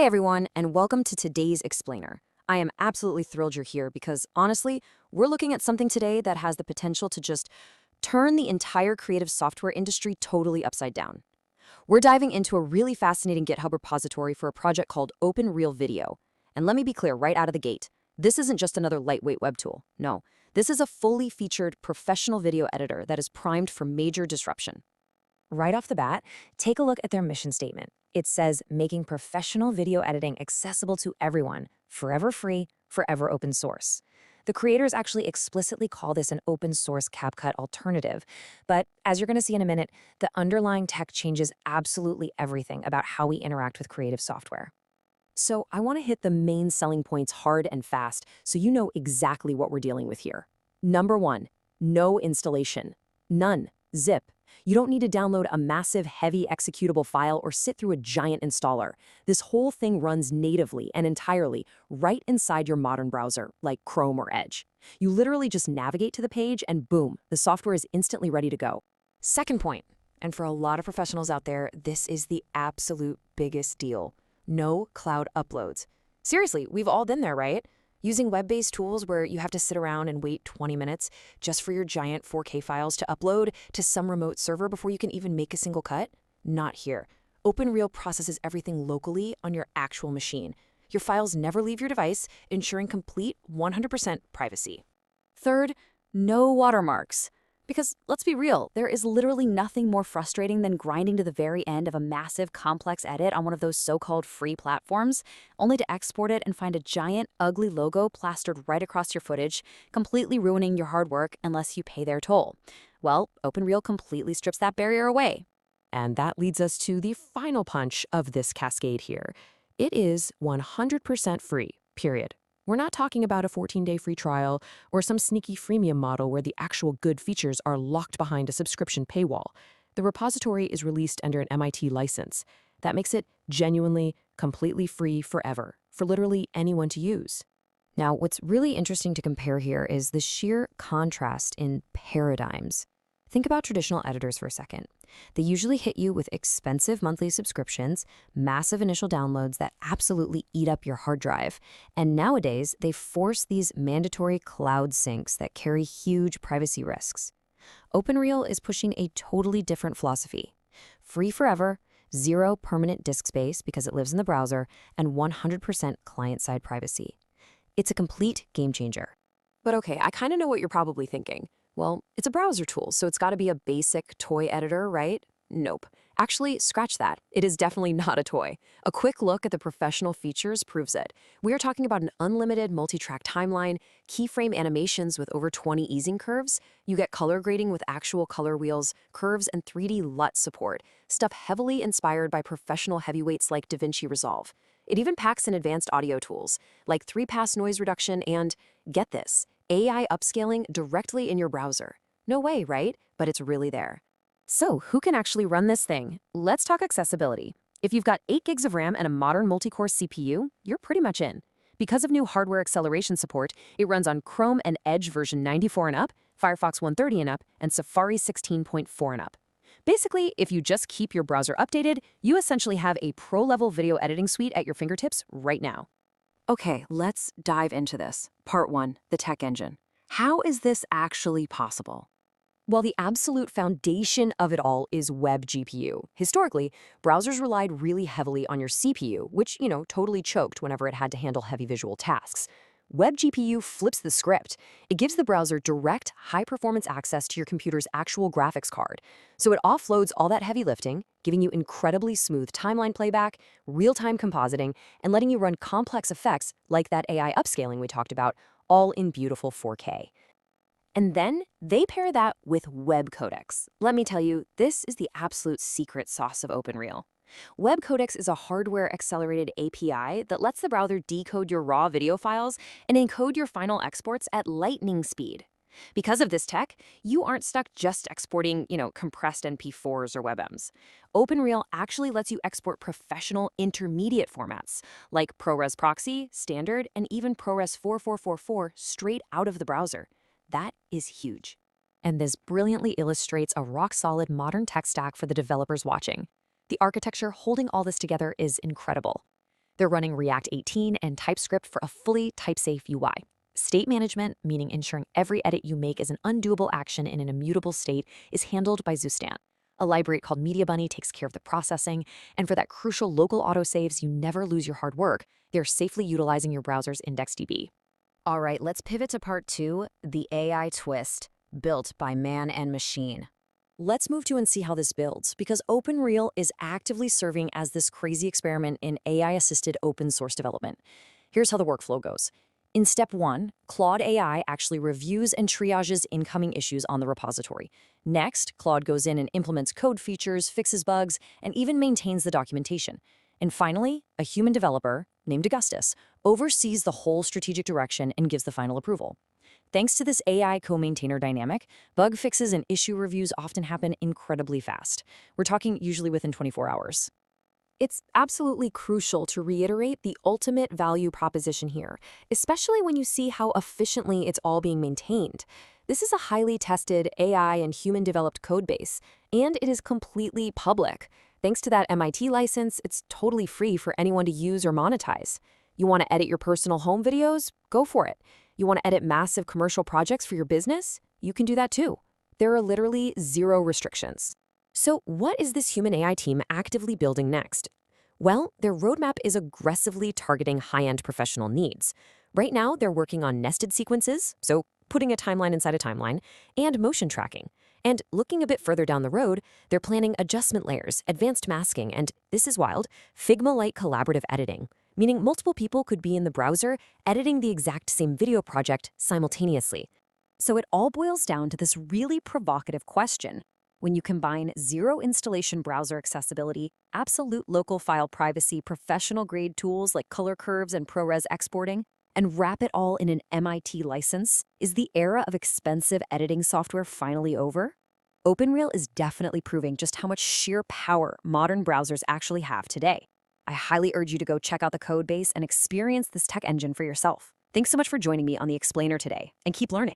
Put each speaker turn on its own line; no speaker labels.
Hey everyone, and welcome to today's Explainer. I am absolutely thrilled you're here because, honestly, we're looking at something today that has the potential to just turn the entire creative software industry totally upside down. We're diving into a really fascinating GitHub repository for a project called OpenReel Video. And let me be clear right out of the gate, this isn't just another lightweight web tool. No, this is a fully featured professional video editor that is primed for major disruption.
Right off the bat, take a look at their mission statement. It says, making professional video editing accessible to everyone, forever free, forever open source. The creators actually explicitly call this an open source CapCut alternative. But as you're going to see in a minute, the underlying tech changes absolutely everything about how we interact with creative software.
So I want to hit the main selling points hard and fast so you know exactly what we're dealing with here. Number one, no installation. None. Zip. You don't need to download a massive, heavy executable file or sit through a giant installer. This whole thing runs natively and entirely right inside your modern browser, like Chrome or Edge. You literally just navigate to the page and boom, the software is instantly ready to go.
Second point, and for a lot of professionals out there, this is the absolute biggest deal. No cloud uploads. Seriously, we've all been there, right? Using web-based tools where you have to sit around and wait 20 minutes just for your giant 4K files to upload to some remote server before you can even make a single cut? Not here. OpenReel processes everything locally on your actual machine. Your files never leave your device, ensuring complete 100% privacy.
Third, no watermarks. Because let's be real, there is literally nothing more frustrating than grinding to the very end of a massive, complex edit on one of those so-called free platforms, only to export it and find a giant, ugly logo plastered right across your footage, completely ruining your hard work unless you pay their toll. Well, OpenReel completely strips that barrier away.
And that leads us to the final punch of this cascade here. It is 100% free, period. We're not talking about a 14-day free trial or some sneaky freemium model where the actual good features are locked behind a subscription paywall. The repository is released under an MIT license. That makes it genuinely, completely free forever, for literally anyone to use.
Now, what's really interesting to compare here is the sheer contrast in paradigms. Think about traditional editors for a second. They usually hit you with expensive monthly subscriptions, massive initial downloads that absolutely eat up your hard drive. And nowadays, they force these mandatory cloud syncs that carry huge privacy risks. OpenReel is pushing a totally different philosophy. Free forever, zero permanent disk space because it lives in the browser, and 100% client-side privacy. It's a complete game changer. But okay, I kind of know what you're probably thinking. Well, it's a browser tool, so it's got to be a basic toy editor, right? Nope. Actually, scratch that. It is definitely not a toy. A quick look at the professional features proves it. We are talking about an unlimited multi-track timeline, keyframe animations with over 20 easing curves. You get color grading with actual color wheels, curves, and 3D LUT support, stuff heavily inspired by professional heavyweights like DaVinci Resolve. It even packs in advanced audio tools, like 3-pass noise reduction and, get this, AI upscaling directly in your browser. No way, right? But it's really there. So who can actually run this thing? Let's talk accessibility. If you've got 8 gigs of RAM and a modern multi-core CPU, you're pretty much in. Because of new hardware acceleration support, it runs on Chrome and Edge version 94 and up, Firefox 130 and up, and Safari 16.4 and up. Basically, if you just keep your browser updated, you essentially have a pro-level video editing suite at your fingertips right now. Okay, let's dive into this. Part 1, the tech engine. How is this actually possible? Well, the absolute foundation of it all is WebGPU. Historically, browsers relied really heavily on your CPU, which, totally choked whenever it had to handle heavy visual tasks. WebGPU flips the script. It gives the browser direct, high-performance access to your computer's actual graphics card. So it offloads all that heavy lifting, giving you incredibly smooth timeline playback, real-time compositing, and letting you run complex effects like that AI upscaling we talked about, all in beautiful 4K. And then they pair that with WebCodecs. Let me tell you, this is the absolute secret sauce of OpenReel. WebCodecs is a hardware-accelerated API that lets the browser decode your raw video files and encode your final exports at lightning speed. Because of this tech, you aren't stuck just exporting, compressed MP4s or WebMs. OpenReel actually lets you export professional intermediate formats, like ProRes Proxy, Standard, and even ProRes 4444 straight out of the browser. That is huge. And this brilliantly illustrates a rock-solid modern tech stack for the developers watching. The architecture holding all this together is incredible.
They're running React 18 and TypeScript for a fully type-safe UI. State management, meaning ensuring every edit you make is an undoable action in an immutable state, is handled by Zustan. A library called Media Bunny takes care of the processing, and for that crucial local autosaves, you never lose your hard work. They're safely utilizing your browser's IndexedDB.
All right, let's pivot to part 2, the AI twist, built by man and machine. Let's move to and see how this builds, because OpenReel is actively serving as this crazy experiment in AI-assisted open source development. Here's how the workflow goes. In step 1, Claude AI actually reviews and triages incoming issues on the repository. Next, Claude goes in and implements code features, fixes bugs, and even maintains the documentation. And finally, a human developer, named Augustus, oversees the whole strategic direction and gives the final approval. Thanks to this AI co-maintainer dynamic, bug fixes and issue reviews often happen incredibly fast. We're talking usually within 24 hours. It's absolutely crucial to reiterate the ultimate value proposition here, especially when you see how efficiently it's all being maintained. This is a highly tested AI and human-developed codebase, and it is completely public. Thanks to that MIT license, it's totally free for anyone to use or monetize. You want to edit your personal home videos? Go for it. You want to edit massive commercial projects for your business? You can do that too. There are literally zero restrictions. So what is this human AI team actively building next? Well, their roadmap is aggressively targeting high-end professional needs. Right now, they're working on nested sequences, so putting a timeline inside a timeline, and motion tracking. And looking a bit further down the road, they're planning adjustment layers, advanced masking, and, this is wild, Figma-like collaborative editing, meaning multiple people could be in the browser editing the exact same video project simultaneously. So it all boils down to this really provocative question. When you combine zero installation browser accessibility, absolute local file privacy, professional-grade tools like color curves and ProRes exporting, and wrap it all in an MIT license, is the era of expensive editing software finally over? OpenReel is definitely proving just how much sheer power modern browsers actually have today. I highly urge you to go check out the code base and experience this tech engine for yourself. Thanks so much for joining me on The Explainer today, and keep learning.